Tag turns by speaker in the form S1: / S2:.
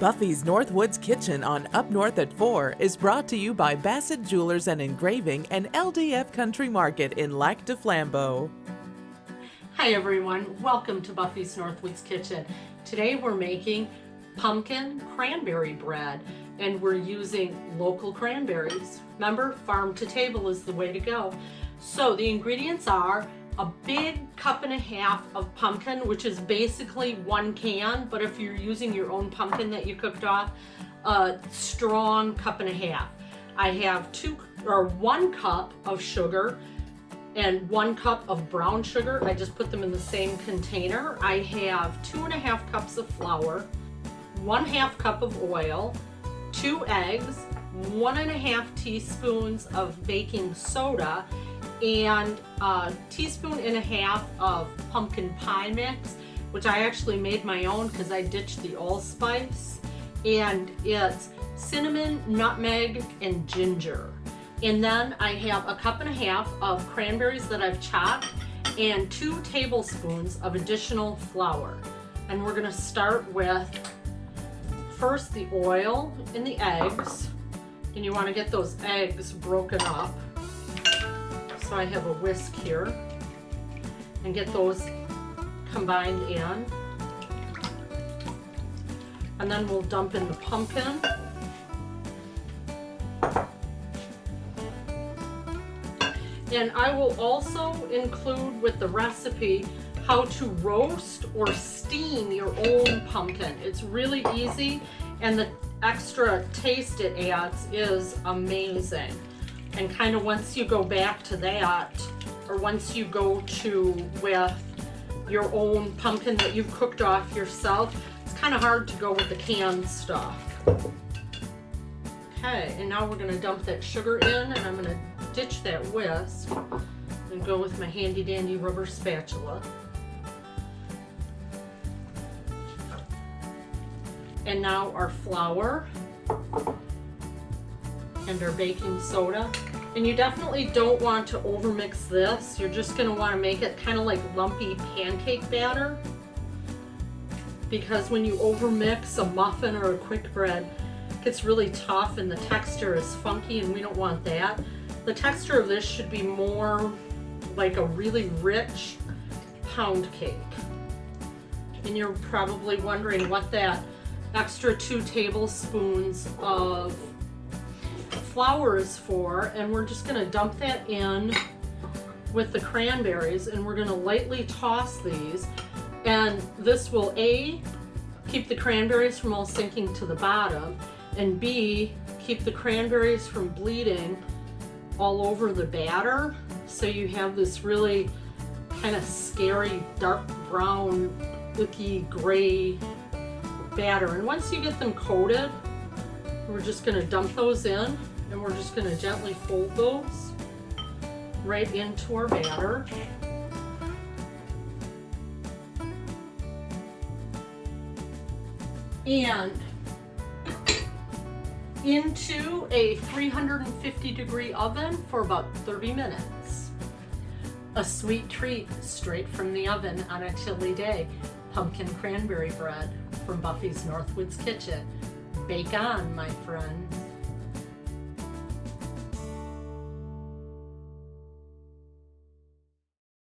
S1: Buffy's Northwoods Kitchen on Up North at 4 is brought to you by Bassett Jewelers and Engraving and LDF Country Market in Lac du Flambeau.
S2: Hi everyone, welcome to Buffy's Northwoods Kitchen. Today we're making pumpkin cranberry bread and we're using local cranberries. Remember, farm to table is the way to go. So the ingredients are a big cup and a half of pumpkin, which is basically 1 can, but if you're using your own pumpkin that you cooked off, a strong cup and a half. I have 1 cup of sugar and 1 cup of brown sugar. I just put them in the same container. I have 2.5 cups of flour, 1/2 cup of oil, 2 eggs, 1.5 teaspoons of baking soda, and a teaspoon and a half of pumpkin pie mix, which I actually made my own because I ditched the allspice. And it's cinnamon, nutmeg, and ginger. And then I have a cup and a half of cranberries that I've chopped and 2 tablespoons of additional flour. And we're gonna start with first the oil and the eggs. And you wanna get those eggs broken up. So I have a whisk here and get those combined in. And then we'll dump in the pumpkin. And I will also include with the recipe how to roast or steam your own pumpkin. It's really easy and the extra taste it adds is amazing. And kind of once you go back to that, or once you go to with your own pumpkin that you've cooked off yourself, it's kind of hard to go with the canned stuff. Okay, and now we're gonna dump that sugar in and I'm gonna ditch that whisk and go with my handy dandy rubber spatula. And now our flour and our baking soda. And you definitely don't want to overmix this. You're just gonna wanna make it kind of like lumpy pancake batter, because when you overmix a muffin or a quick bread, it gets really tough and the texture is funky and we don't want that. The texture of this should be more like a really rich pound cake. And you're probably wondering what that extra 2 tablespoons of flour is for, and we're just gonna dump that in with the cranberries and we're gonna lightly toss these, and this will A, keep the cranberries from all sinking to the bottom, and B, keep the cranberries from bleeding all over the batter, so you have this really kind of scary dark brown icky gray batter. And once you get them coated, we're just going to dump those in and we're just going to gently fold those right into our batter. And into a 350-degree oven for about 30 minutes. A sweet treat straight from the oven on a chilly day. Pumpkin cranberry bread from Buffy's Northwoods Kitchen. Bake on, my friends.